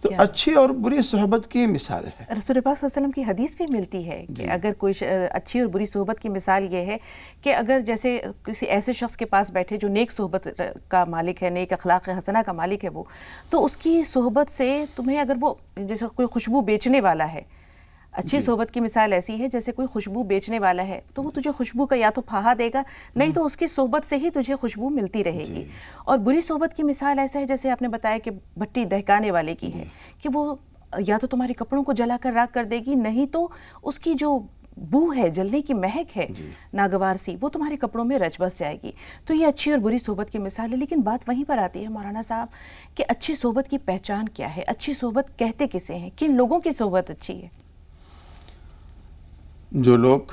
تو اچھی اور بری صحبت کی مثال ہے. رسول پاک صلی اللہ علیہ وسلم کی حدیث بھی ملتی ہے کہ اگر کوئی اچھی اور بری صحبت کی مثال یہ ہے کہ اگر جیسے کسی ایسے شخص کے پاس بیٹھے جو نیک صحبت کا مالک ہے، نیک اخلاق حسنہ کا مالک ہے وہ، تو اس کی صحبت سے تمہیں اگر وہ جیسے کوئی خوشبو بیچنے والا ہے، اچھی صحبت کی مثال ایسی ہے جیسے کوئی خوشبو بیچنے والا ہے تو وہ تجھے خوشبو کا یا تو پھاہا دے گا، نہیں تو اس کی صحبت سے ہی تجھے خوشبو ملتی رہے گی. اور بری صحبت کی مثال ایسا ہے جیسے آپ نے بتایا کہ بھٹی دہکانے والے کی ہے کہ وہ یا تو تمہارے کپڑوں کو جلا کر راکھ کر دے گی، نہیں تو اس کی جو بو ہے، جلنے کی مہک ہے ناگوار سی، وہ تمہارے کپڑوں میں رچ بس جائے گی. تو یہ اچھی اور بری صحبت کی مثال ہے. لیکن بات وہیں پر آتی ہے مولانا صاحب کہ اچھی صحبت کی پہچان کیا ہے؟ اچھی صحبت کہتے کسے ہیں؟ کن لوگوں کی صحبت اچھی ہے؟ جو لوگ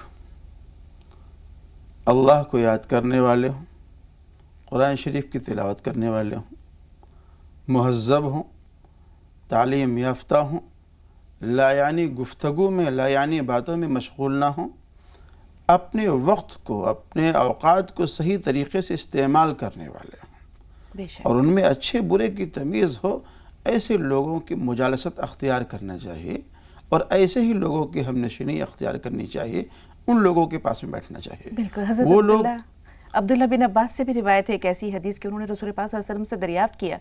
اللہ کو یاد کرنے والے ہوں، قرآن شریف کی تلاوت کرنے والے ہوں، مہذب ہوں، تعلیم یافتہ ہوں، لا یعنی گفتگو میں، لا یعنی باتوں میں مشغول نہ ہوں، اپنے وقت کو، اپنے اوقات کو صحیح طریقے سے استعمال کرنے والے ہوں، اور ان میں اچھے برے کی تمیز ہو، ایسے لوگوں کی مجالست اختیار کرنا چاہیے اور ایسے ہی لوگوں کی ہم نشینی اختیار کرنی چاہیے، ان لوگوں کے پاس میں بیٹھنا چاہیے. بالکل. حضرت عبداللہ بن عباس سے بھی روایت ہے ایک ایسی حدیث کہ انہوں نے رسول پاک صلی اللہ علیہ وسلم سے دریافت کیا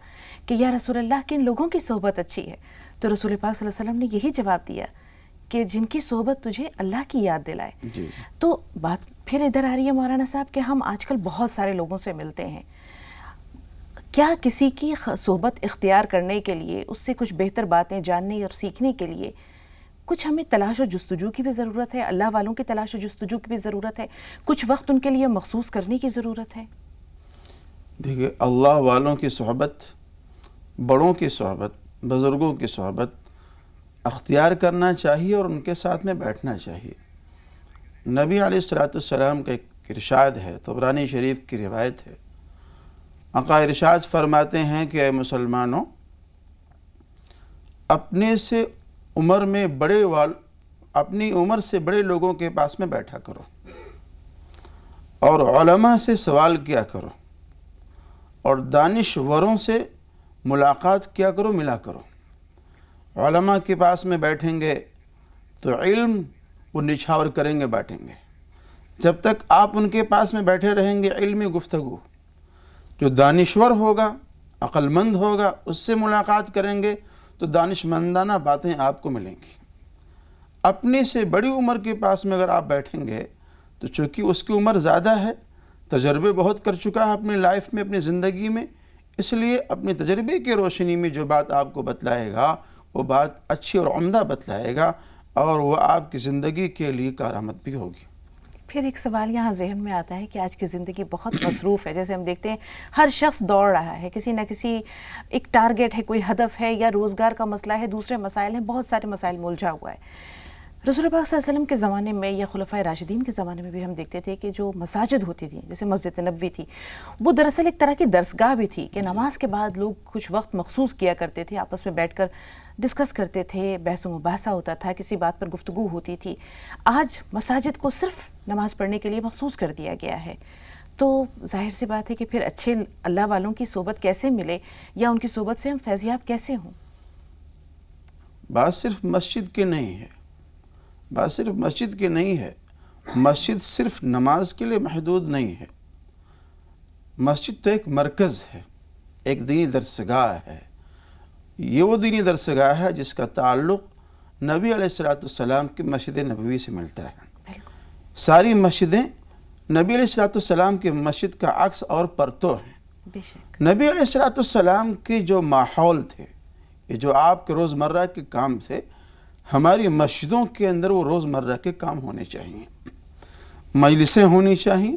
کہ یا رسول اللہ کن لوگوں کی صحبت اچھی ہے؟ تو رسول پاک صلی اللہ علیہ وسلم نے یہی جواب دیا کہ جن کی صحبت تجھے اللہ کی یاد دلائے. تو بات پھر ادھر آ رہی ہے مولانا صاحب کہ ہم آج کل بہت سارے لوگوں سے ملتے ہیں، کیا کسی کی صحبت اختیار کرنے کے لیے، اس سے کچھ بہتر باتیں جاننے اور سیکھنے کے لیے کچھ ہمیں تلاش و جستجو کی بھی ضرورت ہے، اللہ والوں کی تلاش و جستجو کی بھی ضرورت ہے، کچھ وقت ان کے لیے مخصوص کرنے کی ضرورت ہے؟ دیکھیے، اللہ والوں کی صحبت، بڑوں کی صحبت، بزرگوں کی صحبت اختیار کرنا چاہیے اور ان کے ساتھ میں بیٹھنا چاہیے. نبی علیہ السلام کا ایک ارشاد ہے، طبرانی شریف کی روایت ہے. آقا ارشاد فرماتے ہیں کہ اے مسلمانوں، اپنے سے عمر میں اپنی عمر سے بڑے لوگوں کے پاس میں بیٹھا کرو اور علماء سے سوال کیا کرو اور دانشوروں سے ملاقات کیا کرو، ملا کرو. علماء کے پاس میں بیٹھیں گے تو علم وہ نچھاور کریں گے، بانٹیں گے. جب تک آپ ان کے پاس میں بیٹھے رہیں گے علمی گفتگو، جو دانشور ہوگا، عقل مند ہوگا، اس سے ملاقات کریں گے تو دانش مندانہ باتیں آپ کو ملیں گی. اپنے سے بڑی عمر کے پاس میں اگر آپ بیٹھیں گے تو چونکہ اس کی عمر زیادہ ہے، تجربے بہت کر چکا ہے اپنی لائف میں، اپنی زندگی میں، اس لیے اپنے تجربے کی روشنی میں جو بات آپ کو بتلائے گا وہ بات اچھی اور عمدہ بتلائے گا اور وہ آپ کی زندگی کے لیے کارآمد بھی ہوگی. پھر ایک سوال یہاں ذہن میں آتا ہے کہ آج کی زندگی بہت مصروف ہے، جیسے ہم دیکھتے ہیں ہر شخص دوڑ رہا ہے، کسی نہ کسی ایک ٹارگٹ ہے، کوئی ہدف ہے، یا روزگار کا مسئلہ ہے، دوسرے مسائل ہیں، بہت سارے مسائل ملجھا ہوا ہے. رسول پاک صلی اللہ علیہ وسلم کے زمانے میں یا خلفائے راشدین کے زمانے میں بھی ہم دیکھتے تھے کہ جو مساجد ہوتی تھیں، جیسے مسجد نبوی تھی، وہ دراصل ایک طرح کی درسگاہ بھی تھی کہ نماز کے بعد لوگ کچھ وقت مخصوص کیا کرتے تھے، آپس میں بیٹھ کر ڈسکس کرتے تھے، بحث و مباحثہ ہوتا تھا، کسی بات پر گفتگو ہوتی تھی. آج مساجد کو صرف نماز پڑھنے کے لیے مخصوص کر دیا گیا ہے. تو ظاہر سی بات ہے کہ پھر اچھے اللہ والوں کی صحبت کیسے ملے یا ان کی صحبت سے ہم فیضیاب کیسے ہوں؟ بات صرف مسجد کی نہیں ہے، بات صرف مسجد کی نہیں ہے. مسجد صرف نماز کے لیے محدود نہیں ہے. مسجد تو ایک مرکز ہے، ایک دینی درسگاہ ہے. یہ وہ دینی درسگاہ ہے جس کا تعلق نبی علیہ السلام کی مسجد نبوی سے ملتا ہے. ساری مسجدیں نبی علیہ السلام کی مسجد کا عکس اور پرتو ہیں. نبی علیہ السلام کے جو ماحول تھے، یہ جو آپ کے روزمرہ کے کام تھے، ہماری مسجدوں کے اندر وہ روزمرہ کے کام ہونے چاہیے. مجلسیں ہونی چاہیے،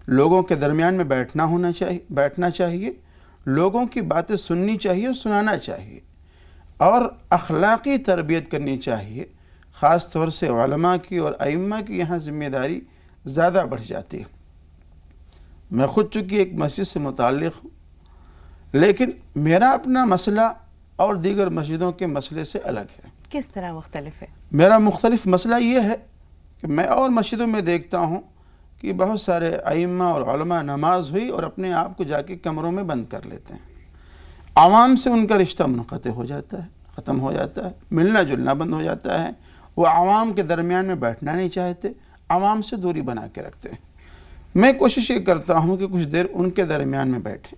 لوگوں کے درمیان میں بیٹھنا چاہیے، لوگوں کی باتیں سننی چاہیے اور سنانا چاہیے، اور اخلاقی تربیت کرنی چاہیے. خاص طور سے علماء کی اور ائمہ کی یہاں ذمہ داری زیادہ بڑھ جاتی ہے. میں خود چونکہ ایک مسجد سے متعلق ہوں، لیکن میرا اپنا مسئلہ اور دیگر مسجدوں کے مسئلے سے الگ ہے. کس طرح مختلف ہے؟ میرا مختلف مسئلہ یہ ہے کہ میں اور مسجدوں میں دیکھتا ہوں کہ بہت سارے ائمہ اور علماء نماز ہوئی اور اپنے آپ کو جا کے کمروں میں بند کر لیتے ہیں. عوام سے ان کا رشتہ منقطع ہو جاتا ہے، ختم ہو جاتا ہے، ملنا جلنا بند ہو جاتا ہے، وہ عوام کے درمیان میں بیٹھنا نہیں چاہتے، عوام سے دوری بنا کے رکھتے ہیں۔ میں کوشش یہ کرتا ہوں کہ کچھ دیر ان کے درمیان میں بیٹھیں،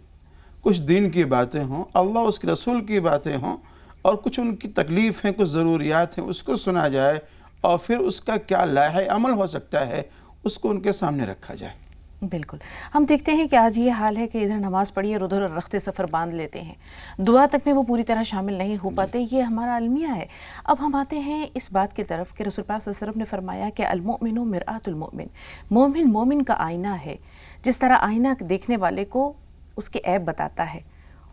کچھ دین کی باتیں ہوں، اللہ اس کے رسول کی باتیں ہوں، اور کچھ ان کی تکلیف ہیں، کچھ ضروریات ہیں، اس کو سنا جائے، اور پھر اس کا کیا لائحہ عمل ہو سکتا ہے اس کو ان کے سامنے رکھا جائے۔ بالکل، ہم دیکھتے ہیں کہ آج یہ حال ہے کہ ادھر نماز پڑھی اور ادھر رخت سفر باندھ لیتے ہیں، دعا تک میں وہ پوری طرح شامل نہیں ہو پاتے، یہ ہمارا المیہ ہے۔ اب ہم آتے ہیں اس بات کی طرف کہ رسول پاک صلی اللہ علیہ وسلم نے فرمایا کہ المؤمن مرآۃ المؤمن، مومن مومن کا آئینہ ہے، جس طرح آئینہ دیکھنے والے کو اس کے عیب بتاتا ہے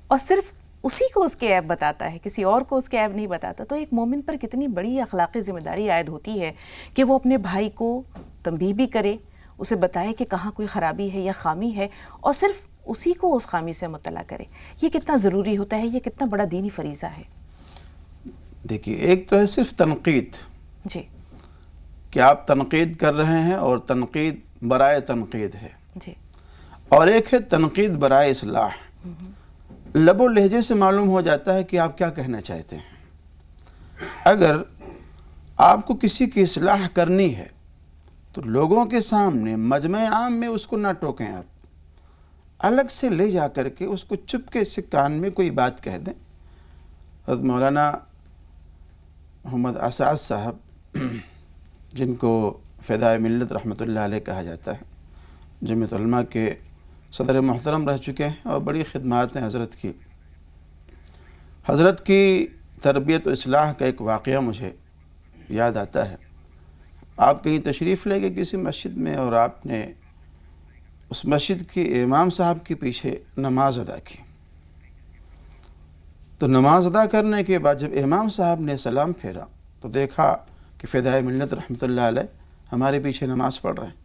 اور صرف اسی کو اس کے عیب بتاتا ہے، کسی اور کو اس کے عیب نہیں بتاتا، تو ایک مومن پر کتنی بڑی اخلاقی ذمہ داری عائد ہوتی ہے کہ وہ اپنے بھائی کو تنبیہ بھی کرے، اسے بتائے کہ کہاں کوئی خرابی ہے یا خامی ہے، اور صرف اسی کو اس خامی سے مطلع کرے۔ یہ کتنا ضروری ہوتا ہے، یہ کتنا بڑا دینی فریضہ ہے۔ دیکھیے، ایک تو ہے صرف تنقید، جی، کہ آپ تنقید کر رہے ہیں اور تنقید برائے تنقید ہے، جی، اور ایک ہے تنقید برائے اصلاح۔ لب و لہجے سے معلوم ہو جاتا ہے کہ آپ کیا کہنا چاہتے ہیں۔ اگر آپ کو کسی کی اصلاح کرنی ہے تو لوگوں کے سامنے مجمع عام میں اس کو نہ ٹوکیں، آپ الگ سے لے جا کر کے اس کو چپکے سے کان میں کوئی بات کہہ دیں۔ حضرت مولانا محمد اسعد صاحب، جن کو فدائے ملت رحمۃ اللہ علیہ کہا جاتا ہے، جمعیت علماء کے صدر محترم رہ چکے ہیں اور بڑی خدمات ہیں حضرت کی۔ حضرت کی تربیت و اصلاح کا ایک واقعہ مجھے یاد آتا ہے۔ آپ کہیں تشریف لے گئے کسی مسجد میں، اور آپ نے اس مسجد کے امام صاحب کے پیچھے نماز ادا کی۔ تو نماز ادا کرنے کے بعد جب امام صاحب نے سلام پھیرا تو دیکھا کہ فدائے ملت رحمۃ اللہ علیہ ہمارے پیچھے نماز پڑھ رہے ہیں۔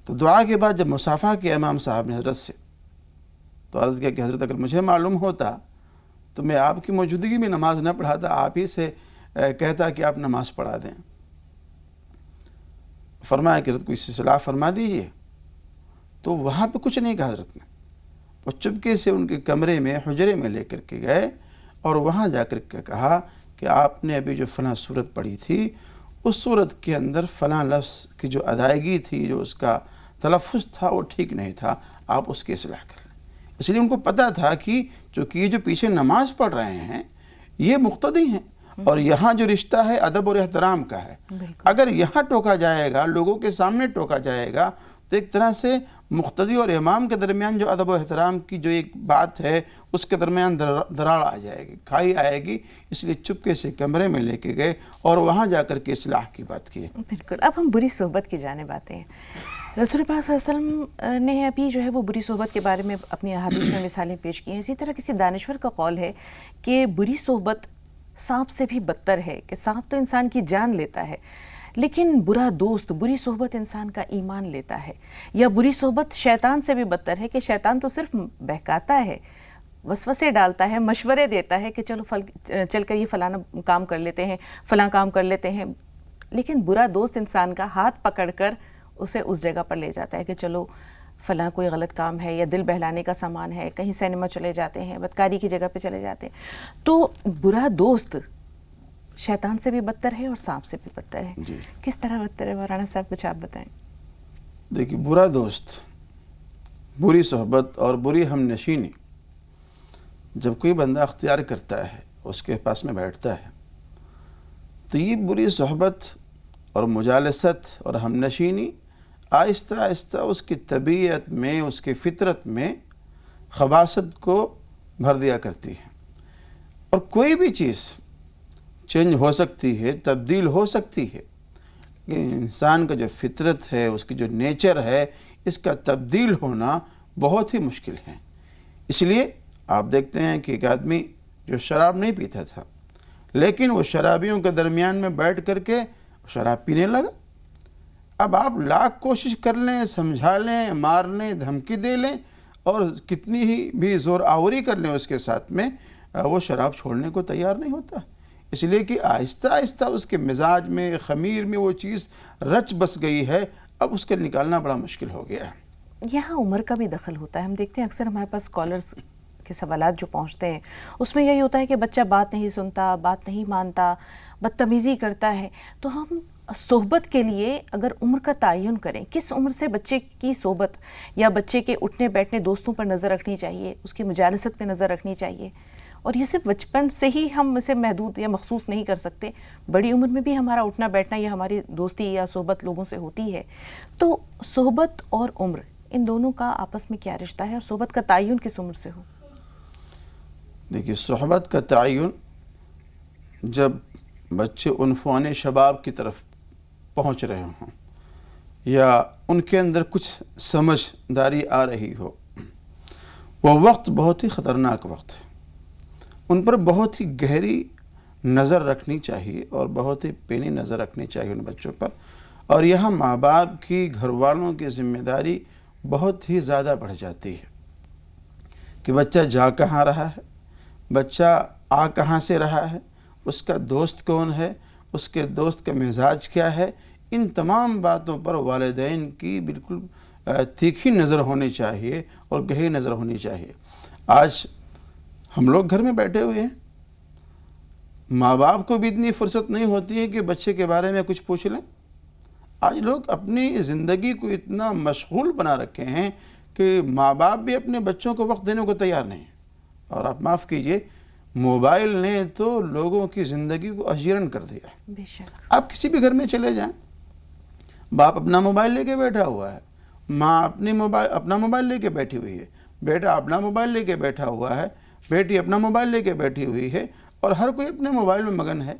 تو دعا کے بعد جب مصافحہ کیا امام صاحب نے حضرت سے، تو عرض کیا کہ حضرت اگر مجھے معلوم ہوتا تو میں آپ کی موجودگی میں نماز نہ پڑھاتا، آپ ہی سے کہتا کہ آپ نماز پڑھا دیں۔ فرمایا کہ حضرت کو اس سے صلاح فرما دیجئے۔ تو وہاں پہ کچھ نہیں کہا حضرت نے، وہ چپکے سے ان کے کمرے میں حجرے میں لے کر کے گئے اور وہاں جا کر کے کہا کہ آپ نے ابھی جو فلاں صورت پڑھی تھی، اس صورت کے اندر فلاں لفظ کی جو ادائیگی تھی، جو اس کا تلفظ تھا، وہ ٹھیک نہیں تھا، آپ اس کی اصلاح کر لیں۔ اس لیے ان کو پتہ تھا کہ چونکہ یہ جو پیچھے نماز پڑھ رہے ہیں یہ مقتدی ہیں، اور یہاں جو رشتہ ہے ادب اور احترام کا ہے۔ اگر یہاں ٹوکا جائے گا، لوگوں کے سامنے ٹوکا جائے گا، تو ایک طرح سے مقتدی اور امام کے درمیان جو ادب و احترام کی جو ایک بات ہے اس کے درمیان دراڑ آ جائے گی، کھائی آئے گی۔ اس لیے چپکے سے کمرے میں لے کے گئے اور وہاں جا کر کے اصلاح کی بات کی۔ بالکل، اب ہم بری صحبت کی جانب آتے ہیں۔ رسول پاک صلی اللہ علیہ وسلم نے ابھی جو ہے وہ بری صحبت کے بارے میں اپنی احادیث میں مثالیں پیش کی ہیں۔ اسی طرح کسی دانشور کا قول ہے کہ بری صحبت سانپ سے بھی بدتر ہے، کہ سانپ تو انسان کی جان لیتا ہے، لیکن برا دوست، بری صحبت انسان کا ایمان لیتا ہے۔ یا بری صحبت شیطان سے بھی بدتر ہے، کہ شیطان تو صرف بہکاتا ہے، وسوسے ڈالتا ہے، مشورے دیتا ہے کہ چلو چل کر یہ فلانا کام کر لیتے ہیں، فلاں کام کر لیتے ہیں، لیکن برا دوست انسان کا ہاتھ پکڑ کر اسے اس جگہ پر لے جاتا ہے کہ چلو فلاں کوئی غلط کام ہے یا دل بہلانے کا سامان ہے، کہیں سینما چلے جاتے ہیں، بدکاری کی جگہ پہ چلے جاتے ہیں۔ تو برا دوست شیطان سے بھی بدتر ہے اور سانپ سے بھی بدتر ہے۔ جی، کس طرح بدتر ہے مولانا صاحب، کچھ آپ بتائیں۔ دیکھیے، برا دوست، بری صحبت اور بری ہم نشینی جب کوئی بندہ اختیار کرتا ہے، اس کے پاس میں بیٹھتا ہے، تو یہ بری صحبت اور مجالست اور ہم نشینی آہستہ آہستہ اس کی طبیعت میں، اس کی فطرت میں خباثت کو بھر دیا کرتی ہے۔ اور کوئی بھی چیز چینج ہو سکتی ہے، تبدیل ہو سکتی ہے، لیکن انسان کا جو فطرت ہے، اس کی جو نیچر ہے، اس کا تبدیل ہونا بہت ہی مشکل ہے۔ اس لیے آپ دیکھتے ہیں کہ ایک آدمی جو شراب نہیں پیتا تھا، لیکن وہ شرابیوں کے درمیان میں بیٹھ کر کے شراب پینے لگا۔ اب آپ لاکھ کوشش کر لیں، سمجھا لیں، مار لیں، دھمکی دے لیں، اور کتنی ہی بھی زور آوری کر لیں اس کے ساتھ میں، وہ شراب چھوڑنے کو تیار نہیں ہوتا۔ اس لیے کہ آہستہ آہستہ اس کے مزاج میں، خمیر میں وہ چیز رچ بس گئی ہے، اب اس کے نکالنا بڑا مشکل ہو گیا ہے۔ یہاں عمر کا بھی دخل ہوتا ہے. ہم دیکھتے ہیں اکثر ہمارے پاس اسکالرس کے سوالات جو پہنچتے ہیں اس میں یہی ہوتا ہے کہ بچہ بات نہیں سنتا, بات نہیں مانتا, بدتمیزی کرتا ہے. تو ہم صحبت کے لیے اگر عمر کا تعین کریں, کس عمر سے بچے کی صحبت یا بچے کے اٹھنے بیٹھنے دوستوں پر نظر رکھنی چاہیے, اس کی مجالست پہ نظر رکھنی چاہیے؟ اور یہ صرف بچپن سے ہی ہم اسے محدود یا مخصوص نہیں کر سکتے, بڑی عمر میں بھی ہمارا اٹھنا بیٹھنا یا ہماری دوستی یا صحبت لوگوں سے ہوتی ہے. تو صحبت اور عمر ان دونوں کا آپس میں کیا رشتہ ہے, اور صحبت کا تعین کس عمر سے ہو؟ دیکھیے, صحبت کا تعین جب بچے عنفوان شباب کی طرف پہنچ رہے ہوں یا ان کے اندر کچھ سمجھداری آ رہی ہو, وہ وقت بہت ہی خطرناک وقت ہے. ان پر بہت ہی گہری نظر رکھنی چاہیے اور بہت ہی پینی نظر رکھنی چاہیے ان بچوں پر. اور یہاں ماں باپ کی, گھر والوں کی ذمہ داری بہت ہی زیادہ بڑھ جاتی ہے کہ بچہ جا کہاں رہا ہے, بچہ آ کہاں سے رہا ہے, اس کا دوست کون ہے, اس کے دوست کا مزاج کیا ہے. ان تمام باتوں پر والدین کی بالکل تیکھی نظر ہونی چاہیے اور گہری نظر ہونی چاہیے. آج ہم لوگ گھر میں بیٹھے ہوئے ہیں, ماں باپ کو بھی اتنی فرصت نہیں ہوتی ہے کہ بچے کے بارے میں کچھ پوچھ لیں. آج لوگ اپنی زندگی کو اتنا مشغول بنا رکھے ہیں کہ ماں باپ بھی اپنے بچوں کو وقت دینے کو تیار نہیں. اور آپ معاف کیجئے, موبائل نے تو لوگوں کی زندگی کو اجیرن کر دیا. بے شک. آپ کسی بھی گھر میں چلے جائیں, باپ اپنا موبائل لے کے بیٹھا ہوا ہے, ماں اپنا موبائل لے کے بیٹھی ہوئی ہے, بیٹا اپنا موبائل لے کے بیٹھا ہوا ہے, بیٹی اپنا موبائل لے کے بیٹھی ہوئی ہے, اور ہر کوئی اپنے موبائل میں مگن ہے.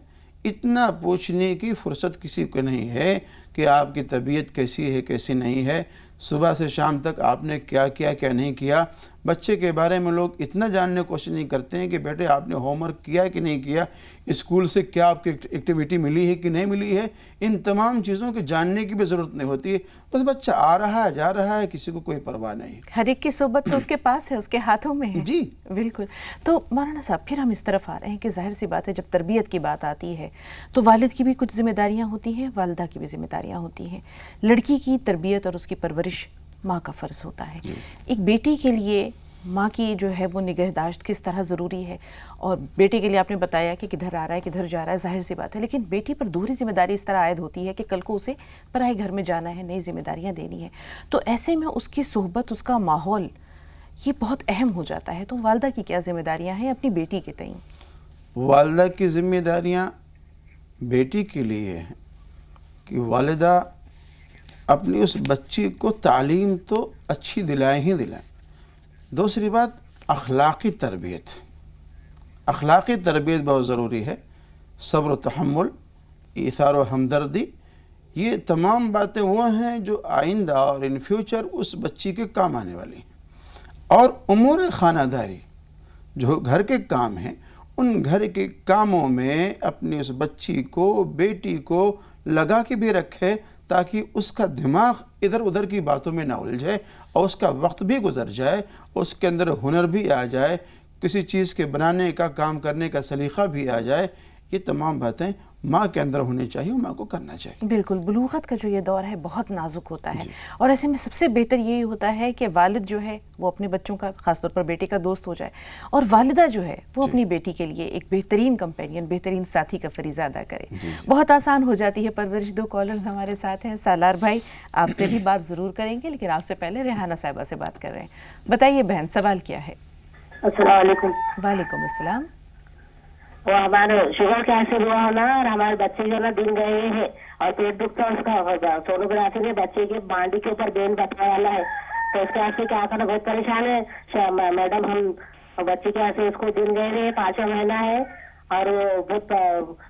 اتنا پوچھنے کی فرصت کسی کو نہیں ہے کہ آپ کی طبیعت کیسی ہے, کیسی نہیں ہے, صبح سے شام تک آپ نے کیا کیا, کیا نہیں کیا. بچے کے بارے میں لوگ اتنا جاننے کی کوشش نہیں کرتے ہیں کہ بیٹے آپ نے ہوم ورک کیا کہ نہیں کیا, اسکول سے کیا آپ کی ایکٹیویٹی ملی ہے کہ نہیں ملی ہے. ان تمام چیزوں کے جاننے کی بھی ضرورت نہیں ہوتی ہے. بس بچہ آ رہا ہے, جا رہا ہے, کسی کو کوئی پرواہ نہیں. ہر ایک کی صحبت تو اس کے پاس ہے, اس کے ہاتھوں میں ہے. جی بالکل. تو مولانا صاحب, پھر ہم اس طرف آ رہے ہیں کہ ظاہر سی بات ہے جب تربیت کی بات آتی ہے تو والد کی بھی کچھ ذمہ داریاں ہوتی ہیں, والدہ کی بھی ذمہ داریاں ہوتی ہیں. لڑکی کی تربیت اور اس کی پرورش ماں کا فرض ہوتا ہے. ایک بیٹی کے لیے ماں کی جو ہے وہ نگہداشت کس طرح ضروری ہے, اور بیٹے کے لیے آپ نے بتایا کہ کدھر آ رہا ہے, کدھر جا رہا ہے, ظاہر سی بات ہے. لیکن بیٹی پر دوہری ذمہ داری اس طرح عائد ہوتی ہے کہ کل کو اسے پرائے گھر میں جانا ہے, نئی ذمہ داریاں دینی ہے. تو ایسے میں اس کی صحبت, اس کا ماحول یہ بہت اہم ہو جاتا ہے. تو والدہ کی کیا ذمہ داریاں ہیں اپنی بیٹی کے تئیں؟ والدہ کی ذمہ داریاں بیٹی کے لیے ہیں کہ والدہ اپنی اس بچی کو تعلیم تو اچھی دلائیں ہی دلائیں. دوسری بات, اخلاقی تربیت. اخلاقی تربیت بہت ضروری ہے. صبر و تحمل, ایثار و ہمدردی, یہ تمام باتیں وہ ہیں جو آئندہ اور ان فیوچر اس بچی کے کام آنے والی ہیں. اور امور خانہ داری, جو گھر کے کام ہیں, ان گھر کے کاموں میں اپنی اس بچی کو, بیٹی کو لگا کے بھی رکھے تاکہ اس کا دماغ ادھر ادھر کی باتوں میں نہ الجھے اور اس کا وقت بھی گزر جائے, اس کے اندر ہنر بھی آ جائے, کسی چیز کے بنانے کا, کام کرنے کا سلیقہ بھی آ جائے. یہ تمام باتیں ماں کے اندر ہونی چاہیے, ماں کو کرنا چاہیے. بالکل. بلوغت کا جو یہ دور ہے بہت نازک ہوتا ہے, اور ایسے میں سب سے بہتر یہی ہوتا ہے کہ والد جو ہے وہ اپنے بچوں کا, خاص طور پر بیٹے کا دوست ہو جائے, اور والدہ جو ہے وہ اپنی بیٹی کے لیے ایک بہترین کمپینین, بہترین ساتھی کا فریضہ ادا کرے. بہت آسان ہو جاتی ہے پرورش. 2 کالرز ہمارے ساتھ ہیں. سالار بھائی, آپ سے بھی بات ضرور کریں گے, لیکن آپ سے پہلے ریحانہ صاحبہ سے بات کر رہے ہیں. بتائیے بہن, سوال کیا ہے؟ السلام علیکم. وعلیکم السلام. وہ ہمارے شوگر کیسے ہوا ہونا, اور ہمارے بچے جو نا دن گئے ہیں اور پیٹ دکھتا اس کا, سونوگرافی میں بچے کے بانڈی کے اوپر بین بتانے والا ہے, تو اس کے واسطے کیا کرنا, بہت پریشان ہے میڈم. ہم بچے کے واسطے اس کو دن گئے ہیں, 5واں مہینہ ہے, اور وہ بہت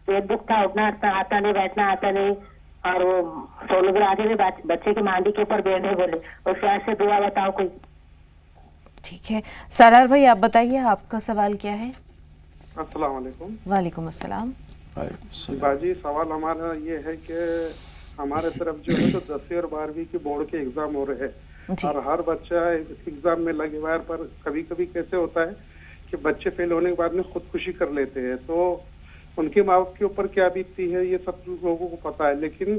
پیٹ دکھتا, اٹھنا آتا نہیں, بیٹھنا آتا نہیں, اور وہ سونوگرافی میں بچے کی مانڈی کے اوپر بین ہے بولے. اس کے واسطے دعا بتاؤ کوئی. ٹھیک ہے سالار بھائی, آپ بتائیے آپ کا سوال کیا ہے؟ السلام علیکم. وعلیکم السلام. باجی, سوال ہمارا یہ ہے کہ ہمارے طرف جو ہے تو 10ویں اور 12ویں کے بورڈ کے ایگزام ہو رہے ہیں, اور ہر بچہ ایگزام میں لگے ہوا ہے, پر کبھی کبھی کیسے ہوتا ہے کہ بچے فیل ہونے کے بعد میں خودکشی کر لیتے ہیں. تو ان کے ماں باپ کے اوپر کیا بیتتی ہے یہ سب لوگوں کو پتا ہے, لیکن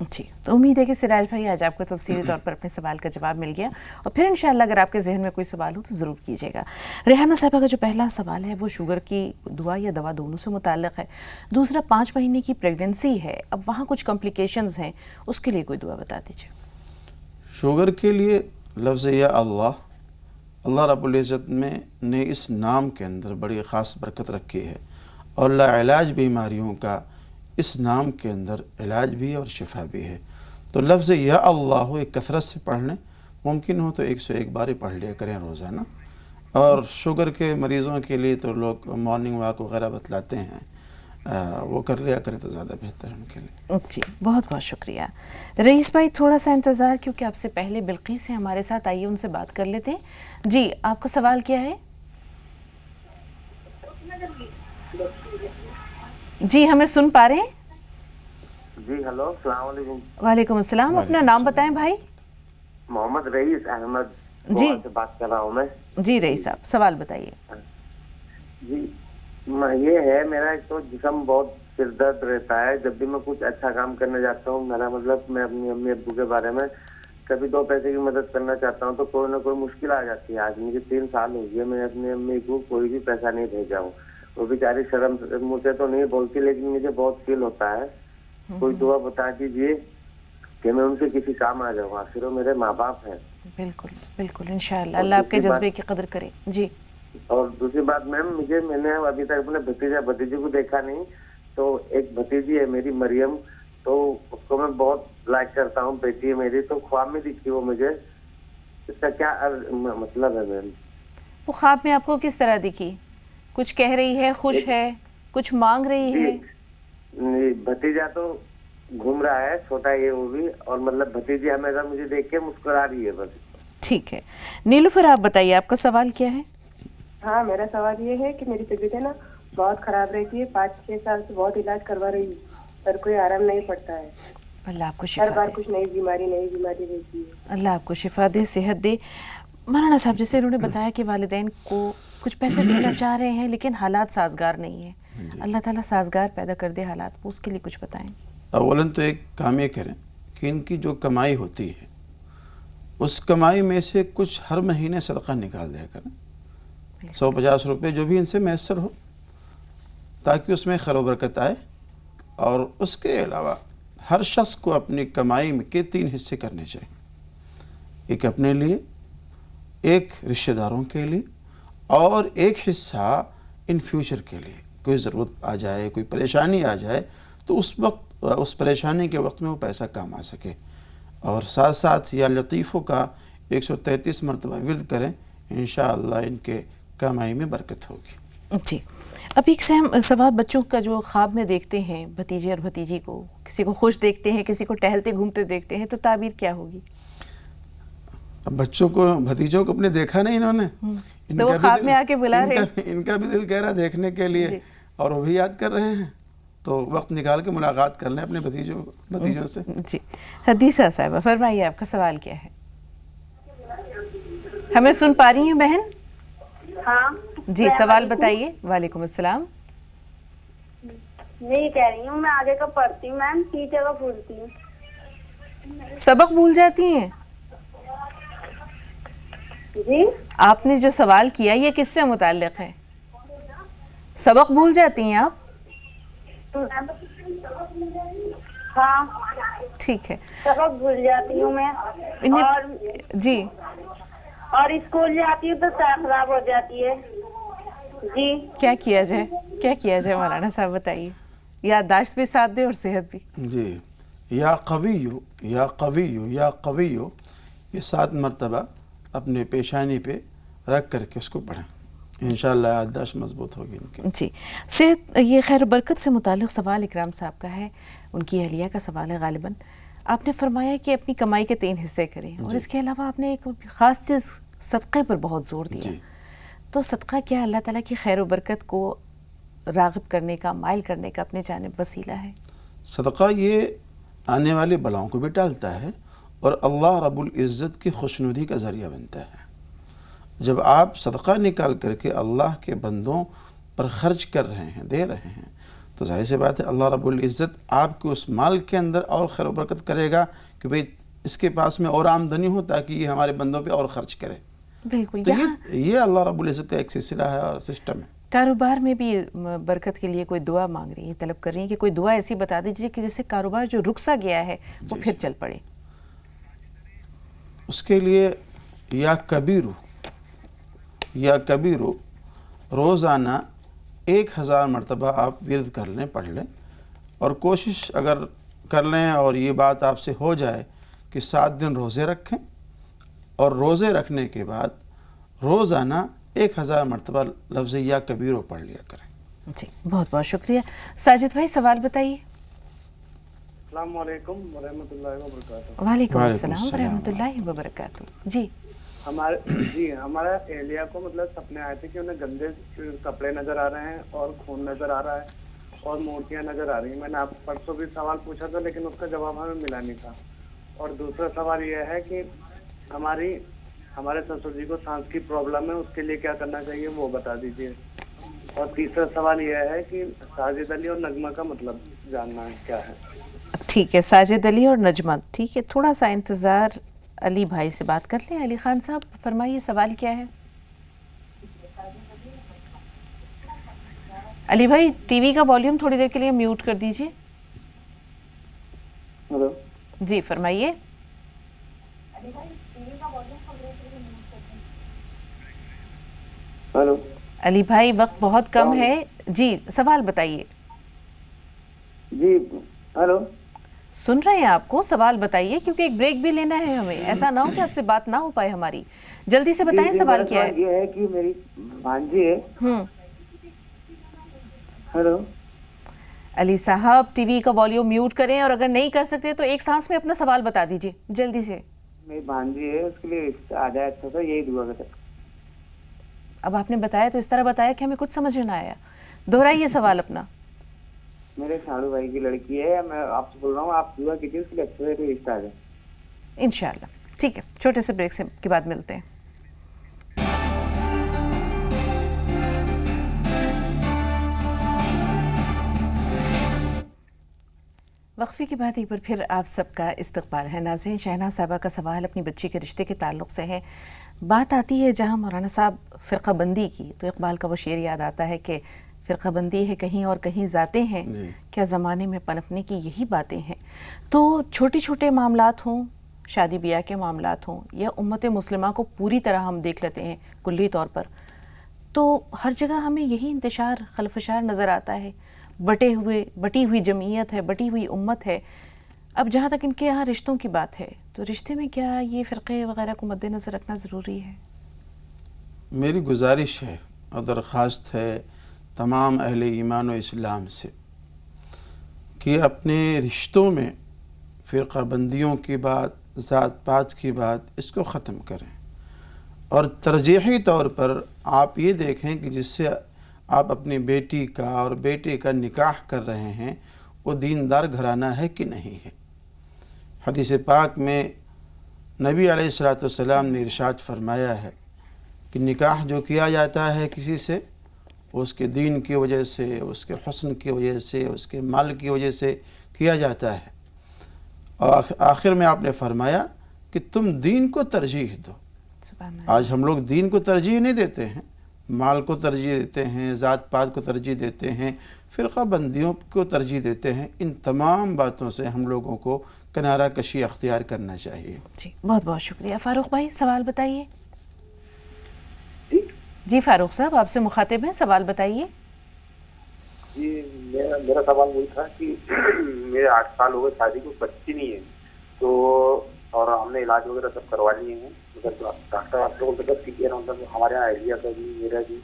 جی، تو امید ہے کہ سراج بھائی آج آپ کو تفصیلی طور پر اپنے سوال کا جواب مل گیا، اور پھر انشاءاللہ اگر آپ کے ذہن میں کوئی سوال ہو تو ضرور کیجیے گا۔ ریحانہ صاحبہ کا جو پہلا سوال ہے وہ شوگر کی دوا یا دوا دونوں سے متعلق ہے، دوسرا 5 مہینے کی پریگننسی ہے، اب وہاں کچھ کمپلیکیشنز ہیں، اس کے لیے کوئی دعا بتا دیجیے۔ شوگر کے لیے لفظ یا اللہ رب العزت نے اس نام کے اندر بڑی خاص برکت رکھی ہے، اور لاعلاج بیماریوں کا اس نام کے اندر علاج بھی ہے اور شفا بھی ہے۔ تو لفظ یا اللہ ایک کثرت سے پڑھ لیں، ممکن ہو تو 101 بار ہی پڑھ لیا کریں روزانہ۔ اور شوگر کے مریضوں کے لیے تو لوگ مارننگ واک وغیرہ بتلاتے ہیں، وہ کر لیا کریں تو زیادہ بہتر ہے ان کے لیے۔ جی، بہت بہت شکریہ رئیس بھائی، تھوڑا سا انتظار، کیونکہ آپ سے پہلے بلقیس ہیں ہمارے ساتھ، آئیے ان سے بات کر لیتے ہیں۔ جی، آپ کا سوال کیا ہے؟ جی، ہمیں سن پا رہے ہیں؟ جی ہلو، السلام علیکم۔ وعلیکم السلام، اپنا نام بتائیں بھائی۔ محمد رئیس احمد جی سے بات کر رہا ہوں میں۔ جی رئیس صاحب، سوال بتائیے۔ جی یہ ہے، میرا ایک تو جسم بہت سر درد رہتا ہے جب بھی میں کچھ اچھا کام کرنے جاتا ہوں۔ میرا مطلب میں اپنی امی ابو کے بارے میں کبھی 2 پیسے کی مدد کرنا چاہتا ہوں تو کوئی نہ کوئی مشکل آ جاتی ہے۔ آج مجھے 3 سال ہو گئے، میں اپنی امی کو کوئی بھی پیسہ نہیں بھیجا ہوں۔ وہ بیچاری شرم مجھ سے تو نہیں بولتی، لیکن مجھے بہت فیل ہوتا ہے۔ کوئی دعا بتا دیجیے کہ میں ان سے کسی کام آ جاؤں، آخر وہ میرے ماں باپ ہیں۔ بالکل بالکل، انشاءاللہ اللہ آپ کے جذبے کی قدر کرے۔ جی، اور دوسری بات میم، میں نے ابھی تک اپنے بھتیجے کو دیکھا نہیں، تو ایک بھتیجی ہے میری مریم، تو اس کو میں بہت لائک کرتا ہوں، بیٹی ہے میری، تو خواب میں دکھی وہ مجھے۔ اس کا کیا مطلب ہے میم؟ وہ خواب میں آپ کو کس طرح دکھی؟ کچھ کہہ رہی ہے، خوش ہے، کچھ مانگ رہی ہے؟ بھتیجا تو گھوم رہا ہے، چھوٹا یہ وہ بھی، اور مطلب بھتیجی ہمیشہ مجھے دیکھ کے مسکرا رہی ہے بس۔ ٹھیک ہے، نیلوفر آپ بتائیے، آپ کا سوال کیا ہے؟ ہاں، میرا سوال یہ ہے کہ میری طبیعت ہے نا بہت خراب رہتی ہے، 5-6 سال سے بہت علاج کروا رہی ہوں پر کوئی آرام نہیں پڑتا ہے۔ اللہ آپ کو ہر شفا بار دے، کچھ نئی بیماری رہتی ہے۔ اللہ آپ کو شفا دے، صحت دے۔ مولانا صاحب، جیسے انہوں نے بتایا کہ والدین کو کچھ پیسے دینا چاہ رہے ہیں لیکن حالات سازگار نہیں ہیں، اللہ تعالیٰ سازگار پیدا کر دے حالات کو، اس کے لیے کچھ بتائیں۔ اولاً تو ایک کام یہ کریں کہ ان کی جو کمائی ہوتی ہے اس کمائی میں سے کچھ ہر مہینے صدقہ نکال دیا کریں، 150 روپے جو بھی ان سے میسر ہو، تاکہ اس میں خیر و برکت آئے۔ اور اس کے علاوہ ہر شخص کو اپنی کمائی کے 3 حصے کرنے چاہیے، ایک اپنے لیے، ایک رشتہ داروں کے لیے، اور ایک حصہ ان فیوچر کے لیے۔ کوئی ضرورت آ جائے، کوئی پریشانی آ جائے تو اس وقت، اس پریشانی کے وقت میں وہ پیسہ کام آ سکے۔ اور ساتھ ساتھ یا لطیفوں کا 133 مرتبہ ورد کریں، انشاءاللہ ان کے کمائی میں برکت ہوگی۔ جی، اب ایک سوال بچوں کا جو خواب میں دیکھتے ہیں، بھتیجے اور بھتیجی کو، کسی کو خوش دیکھتے ہیں، کسی کو ٹہلتے گھومتے دیکھتے ہیں، تو تعبیر کیا ہوگی؟ اب بچوں کو، بھتیجوں کو اپنے دیکھا نہیں انہوں نے، تو وہ خواب میں آ کے بلا رہے ہیں، ان کا بھی دل کہہ رہا دیکھنے کے لیے، اور وہ بھی یاد کر رہے ہیں، تو وقت نکال کے ملاقات کر لیں اپنے بھتیجوں سے۔ جی، حدیثہ صاحبہ فرمائیے، آپ کا سوال کیا ہے؟ ہمیں سن پا رہی ہیں بہن؟ ہاں جی، سوال بتائیے۔ وعلیکم السلام۔ میں یہ کہہ رہی ہوں، میں آگے کا پڑھتی ہوں میم، ٹیچر کا بھولتی ہوں۔ سبق بھول جاتی ہیں؟ جی، آپ نے جو سوال کیا یہ کس سے متعلق ہے؟ سبق بھول جاتی ہیں آپ؟ ہاں ٹھیک ہے، سبق بھول جاتی ہوں میں، اور جی، اور اسکول جاتی ہوں تو صحت خراب ہو جاتی ہے۔ جی، کیا کیا جائے، کیا کیا جائے مولانا صاحب بتائیے؟ یادداشت بھی ساتھ دے اور صحت بھی۔ جی، یا قویو یا قویو یا قویو، یہ 7 مرتبہ اپنے پیشانی پہ رکھ کر کے اس کو پڑھیں، انشاءاللہ یادداشت مضبوط ہوگی ان کی۔ جی، صحت، یہ خیر و برکت سے متعلق سوال اکرام صاحب کا ہے، ان کی اہلیہ کا سوال ہے غالباً۔ آپ نے فرمایا کہ اپنی کمائی کے 3 حصے کریں، اور اس کے علاوہ آپ نے ایک خاص چیز صدقے پر بہت زور دیا۔ تو صدقہ کیا اللہ تعالیٰ کی خیر و برکت کو راغب کرنے کا، مائل کرنے کا اپنے جانب وسیلہ ہے؟ صدقہ یہ آنے والی بلاؤں کو بھی ٹالتا ہے اور اللہ رب العزت کی خوشنودی کا ذریعہ بنتا ہے۔ جب آپ صدقہ نکال کر کے اللہ کے بندوں پر خرچ کر رہے ہیں، دے رہے ہیں، تو ظاہر سی بات ہے اللہ رب العزت آپ کے اس مال کے اندر اور خیر و برکت کرے گا کہ بھئی اس کے پاس میں اور آمدنی ہو تاکہ یہ ہمارے بندوں پہ اور خرچ کرے. بالکل. تو یہ اللہ رب العزت کا ایک سلسلہ ہے اور سسٹم ہے. کاروبار میں بھی برکت کے لیے کوئی دعا مانگ رہی ہیں, طلب کر رہی ہیں کہ کوئی دعا ایسی بتا دیجیے کہ جس سے کاروبار جو رک سا گیا ہے وہ پھر چل پڑے. اس کے لیے یا کبیرو روزانہ 1000 مرتبہ آپ ورد کر لیں, پڑھ لیں, اور کوشش اگر کر لیں اور یہ بات آپ سے ہو جائے کہ 7 دن روزے رکھیں, اور روزے رکھنے کے بعد روزانہ 1000 مرتبہ لفظ یا کبیرو پڑھ لیا کریں. جی بہت بہت شکریہ. ساجد بھائی سوال بتائیے. السلام علیکم ورحمۃ اللہ وبرکاتہ. وعلیکم السلام ورحمۃ اللہ وبرکاتہ. جی ہمارا اہلیہ کو مطلب سپنے آئے تھے کہ انہیں گندے کپڑے نظر آ رہے ہیں اور خون نظر آ رہا ہے اور مورتیاں نظر آ رہی ہیں. میں نے آپ پرسوں بھی سوال پوچھا تھا لیکن اس کا جواب ہمیں ملا نہیں تھا. اور دوسرا سوال یہ ہے کہ ہمارے سسر جی کو سانس کی پرابلم ہے, اس کے لیے کیا کرنا چاہیے وہ بتا دیجیے. اور تیسرا سوال یہ ہے کہ ساجد علی اور نغمہ کا مطلب جاننا ہے کیا ہے. ٹھیک ہے, ساجد علی اور نجمہ. ٹھیک ہے, تھوڑا سا انتظار, علی بھائی سے بات کر لیں. علی خان صاحب فرمائیے سوال کیا ہے. علی بھائی ٹی وی کا والیوم تھوڑی دیر کے لیے میوٹ کر دیجیے. ہلو جی فرمائیے. ہلو علی بھائی وقت بہت کم ہے, جی سوال بتائیے. جی ہلو سن رہے ہیں آپ کو, سوال بتائیے کیونکہ ایک بریک بھی لینا ہے ہمیں. ایسا نہ ہو کہ آپ سے بات نہ ہو پائے ہماری. جلدی سے بتائیں سوال کیا ہے. یہ ہے کہ میری بھانجی ہے. ہلو علی صاحب ٹی وی کا والیوم میوٹ کریں, اور اگر نہیں کر سکتے تو ایک سانس میں اپنا سوال بتا دیجیے جلدی سے. میری بھانجی ہے, اس کے لیے آ جائے اچھا تھا, یہی دعا کرتا. اب آپ نے بتایا تو اس طرح بتایا کہ ہمیں کچھ سمجھ نہ آیا. دوہرائیے سوال اپنا. میرے شاڑو بھائی کی لڑکی ہے, میں آپ سے بول رہا ہوں آپ دعا کیجیے اس کے لیے اچھا سے رشتہ آ جائے انشاءاللہ. ٹھیک ہے, چھوٹے سے بریک کے بعد ملتے ہیں. وقفے کے بعد ایک بار پھر آپ سب کا استقبال ہے. ناظرین, شہناز صاحبہ کا سوال اپنی بچی کے رشتے کے تعلق سے ہے. بات آتی ہے جہاں مولانا صاحب فرقہ بندی کی, تو اقبال کا وہ شعر یاد آتا ہے کہ فرقہ بندی ہے کہیں اور کہیں ذاتیں ہیں, کیا زمانے میں پنپنے کی یہی باتیں ہیں. تو چھوٹے چھوٹے معاملات ہوں, شادی بیاہ کے معاملات ہوں, یا امت مسلمہ کو پوری طرح ہم دیکھ لیتے ہیں کلی طور پر, تو ہر جگہ ہمیں یہی انتشار خلفشار نظر آتا ہے. بٹی ہوئی جمعیت ہے, بٹی ہوئی امت ہے. اب جہاں تک ان کے یہاں رشتوں کی بات ہے, تو رشتے میں کیا یہ فرقے وغیرہ کو مد نظر رکھنا ضروری ہے؟ میری گزارش ہے اور درخواست ہے تمام اہل ایمان و اسلام سے کہ اپنے رشتوں میں فرقہ بندیوں کی بات, ذات پات کی بات, اس کو ختم کریں. اور ترجیحی طور پر آپ یہ دیکھیں کہ جس سے آپ اپنی بیٹی کا اور بیٹے کا نکاح کر رہے ہیں وہ دیندار گھرانہ ہے کہ نہیں ہے. حدیث پاک میں نبی علیہ الصلوۃ والسلام نے ارشاد فرمایا ہے کہ نکاح جو کیا جاتا ہے کسی سے, اس کے دین کی وجہ سے, اس کے حسن کی وجہ سے, اس کے مال کی وجہ سے کیا جاتا ہے. اور آخر میں آپ نے فرمایا کہ تم دین کو ترجیح دو. آج ہم لوگ دین کو ترجیح نہیں دیتے ہیں, مال کو ترجیح دیتے ہیں, ذات پات کو ترجیح دیتے ہیں, فرقہ بندیوں کو ترجیح دیتے ہیں. ان تمام باتوں سے ہم لوگوں کو کنارہ کشی اختیار کرنا چاہیے. جی بہت بہت شکریہ. فاروق بھائی سوال بتائیے. جی فاروق صاحب آپ سے مخاطب ہیں, سوال بتائیے. جی میرا سوال وہی تھا کہ میرے 8 سال ہو گئے شادی کو, بچی نہیں ہے, تو اور ہم نے علاج وغیرہ سب کروا لیے ہیں. ڈاکٹر آپ لوگوں سے ٹھیک ہے نا, مطلب ہمارے یہاں اہلیہ کا بھی میرا بھی,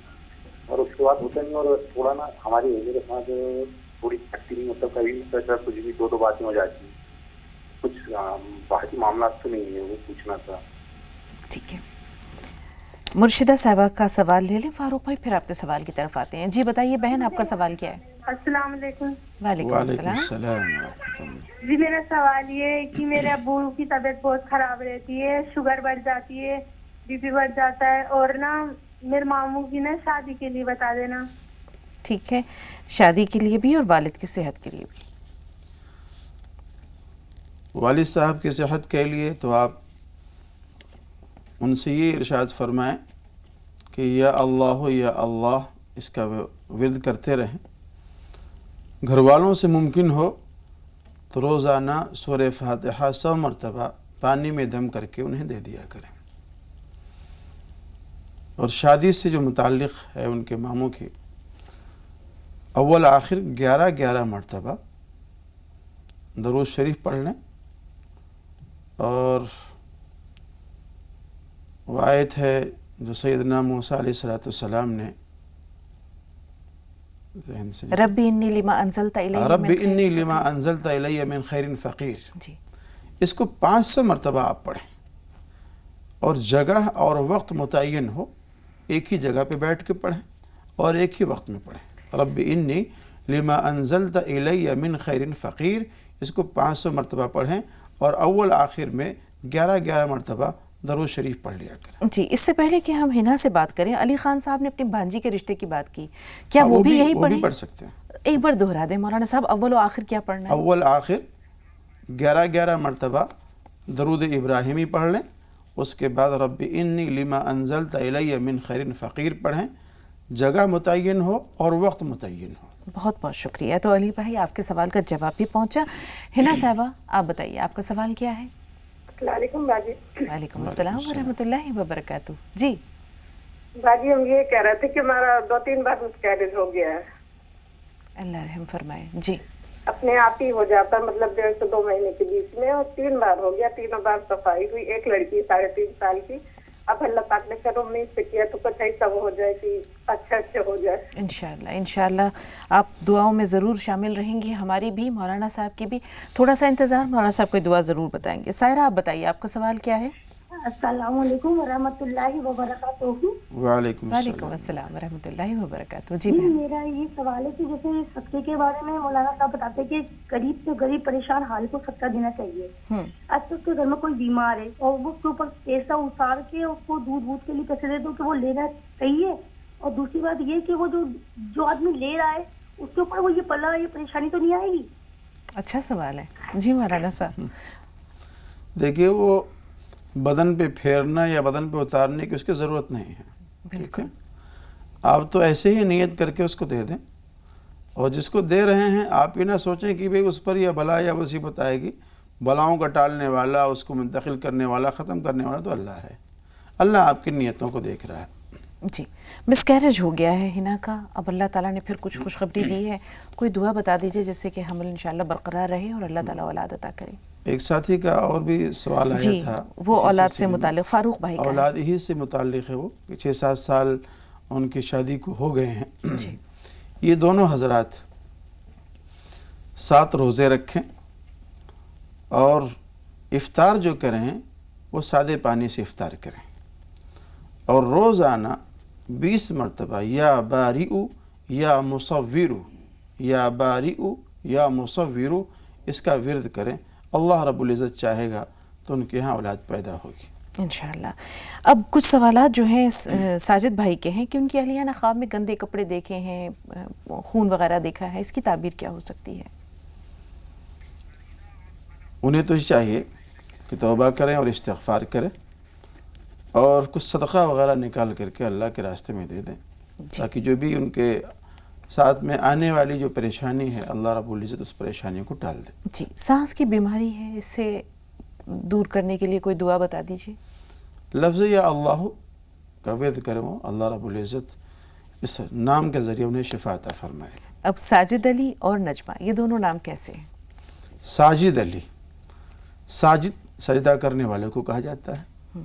اور اس کے بعد ہوتا نہیں. اور تھوڑا نا ہماری اہلیہ کے ساتھ تھوڑی چھٹی نہیں, مطلب کبھی کچھ بھی 2 باتیں ہو جاتی ہیں. کچھ باقی معاملات تو نہیں ہے, وہ پوچھنا تھا. ٹھیک ہے, مرشدہ صاحبہ کا سوال لے لیں فاروق بھائی, پھر آپ کے سوال کی طرف آتے ہیں. جی بتائیے بہن, آپ کا سوال کیا ہے؟ السلام علیکم. وعلیکم السلام. جی میرا سوال یہ ہے کہ میرے ابو کی طبیعت بہت خراب رہتی ہے, شوگر بڑھ جاتی ہے, بی پی بڑھ جاتا ہے, اور نا میرے ماموں کی نا شادی کے لیے بتا دینا. ٹھیک ہے، شادی کے لیے بھی اور والد کی صحت کے لیے بھی. والد صاحب کی صحت کے لیے تو آپ ان سے یہ ارشاد فرمائیں کہ یا اللہ اس کا ورد کرتے رہیں. گھر والوں سے ممکن ہو تو روزانہ سورہ فاتحہ 100 مرتبہ پانی میں دم کر کے انہیں دے دیا کریں. اور شادی سے جو متعلق ہے ان کے ماموں کی، اول آخر 11 مرتبہ درود شریف پڑھ لیں. اور وہ آیت ہے جو سیدنا موسیٰ علیہ السلام نے رب انی لما انزلت الی من خیر فقیر، جی، اس کو 500 مرتبہ آپ پڑھیں اور جگہ اور وقت متعین ہو، ایک ہی جگہ پہ بیٹھ کے پڑھیں اور ایک ہی وقت میں پڑھیں. رب انی لما انزلت الی من خیر فقیر، اس کو 500 مرتبہ پڑھیں اور اول آخر میں 11 مرتبہ درود شریف پڑھ لیا کریں. جی، اس سے پہلے کہ ہم ہنا سے بات کریں، علی خان صاحب نے اپنی بھانجی کے رشتے کی بات کی، کیا وہ بھی یہی پڑھیں؟ پڑھ سکتے ہیں. ایک بار دہرا دیں مولانا صاحب، اول و آخر کیا پڑھنا ہے؟ اول آخر 11 مرتبہ درود ابراہیمی پڑھ لیں، اس کے بعد رب انی لما انزلت الی من خیر فقیر پڑھیں، جگہ متعین ہو اور وقت متعین ہو. بہت بہت شکریہ. تو علی بھائی آپ کے سوال کا جواب بھی پہنچا. ہنا صاحبہ آپ بتائیے آپ کا سوال کیا ہے؟ السلام علیکم باجی. وعلیکم السلام ورحمۃ اللہ وبرکاتہ. جی باجی ہم یہ کہہ رہے تھے کہ ہمارا 2-3 بار مسکیریج ہو گیا ہے. اللہ رحم فرمائے. جی، اپنے آپ ہی ہو جاتا ہے، مطلب 1.5 سے 2 مہینے کے بیچ میں، اور 3 بار ہو گیا. 3 بار صفائی ہوئی. ایک لڑکی 3.5 سال کی. اب اللہ پاک نے پھر امید سے کیا تو کچھ ایسا ہو جائے کہ اچھا ہو جائے. انشاءاللہ آپ دعاؤں میں ضرور شامل رہیں گی، ہماری بھی، مولانا صاحب کی بھی. تھوڑا سا انتظار، مولانا صاحب کوئی دعا ضرور بتائیں گے. سائرہ آپ بتائیے آپ کا سوال کیا ہے؟ السلام علیکم ورحمۃ اللہ وبرکاتہ. وعلیکم السلام ورحمۃ اللہ وبرکاتہ. جی جی، میرا یہ سوال ہے کہ جیسے صدقے کے بارے میں مولانا صاحب بتاتے ہیں کہ غریب سے غریب پریشان حال کو صدقہ دینا چاہیے. اچھا، اس کے گھر میں کوئی بیمار ہے اور وہ اس کے اوپر پیسہ اتار کے اس کو دودھ کے لیے پیسے دے دو کہ وہ لینا صحیح ہے؟ اور دوسری بات یہ کہ وہ جو آدمی لے رہا ہے اس کے اوپر وہ یہ پلا یہ پریشانی تو نہیں آئے گی؟ اچھا سوال ہے. جی مولانا صاحب. دیکھیے، وہ بدن پہ پھیرنا یا بدن پہ اتارنے کی اس کی ضرورت نہیں ہے. بالکل. آپ تو ایسے ہی نیت کر کے اس کو دے دیں، اور جس کو دے رہے ہیں آپ یہ نہ سوچیں کہ بھئی اس پر یہ بلا یا مصیبت آئے گی. بلاؤں کا ٹالنے والا، اس کو منتقل کرنے والا، ختم کرنے والا تو اللہ ہے. اللہ آپ کی نیتوں کو دیکھ رہا ہے. جی، مس کیریج ہو گیا ہے ہنا کا، اب اللہ تعالیٰ نے پھر کچھ خوشخبری دی ہے، کوئی دعا بتا دیجئے جس سے کہ حمل انشاءاللہ برقرار رہے اور اللہ تعالیٰ اولاد عطا کرے. ایک ساتھی کا اور بھی سوال آیا تھا، وہ اولاد سے متعلق، فاروق بھائی کا اولاد ہی سے متعلق ہے. وہ 6-7 سال ان کی شادی کو ہو گئے ہیں. یہ دونوں حضرات 7 روزے رکھیں اور افطار جو کریں وہ سادے پانی سے افطار کریں، اور روزانہ 20 مرتبہ یا بارئو یا مصورو یا بارئو یا مصورو اس کا ورد کریں. اللہ رب العزت چاہے گا تو ان کے ہاں اولاد پیدا ہوگی انشاءاللہ. اب کچھ سوالات جو ہیں ساجد بھائی کے ہیں کہ ان کی اہلیہ نے خواب میں گندے کپڑے دیکھے ہیں، خون وغیرہ دیکھا ہے، اس کی تعبیر کیا ہو سکتی ہے؟ انہیں تو چاہیے کہ توبہ کریں اور استغفار کریں اور کچھ صدقہ وغیرہ نکال کر کے اللہ کے راستے میں دے دیں، تاکہ جو بھی ان کے ساتھ میں آنے والی جو پریشانی ہے اللہ رب العزت اس پریشانی کو ٹال دے. جی، سانس کی بیماری ہے، اس سے دور کرنے کے لیے کوئی دعا بتا دیجیے. لفظ یا اللہ کا ورد کریں، وہ اللہ رب العزت اس نام کے ذریعے انہیں شفا عطا فرمائے گا. اب ساجد علی اور نجمہ، یہ دونوں نام کیسے ہیں؟ ساجد علی، ساجد سجدہ کرنے والے کو کہا جاتا ہے،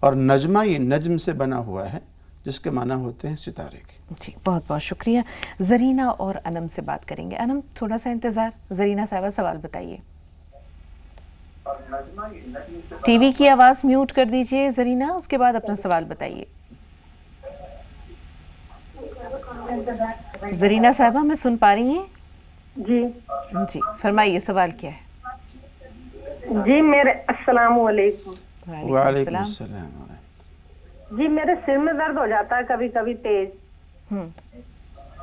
اور نجمہ یہ نجم سے بنا ہوا ہے جس کے معنی ہوتے ہیں ستارے کے. جی، بہت بہت شکریہ. زرینہ اور انم سے بات کریں گے. انم تھوڑا سا انتظار. زرینہ صاحبہ سوال بتائیے. ٹی وی کی آواز میوٹ کر دیجئے زرینہ، اس کے بعد اپنا سوال بتائیے. زرینہ صاحبہ میں سن پا رہی ہیں؟ جی فرمائیے سوال کیا ہے؟ جی میرے السلام علیکم. وعلیکم السلام. جی میرے سر میں درد ہو جاتا ہے کبھی کبھی تیز.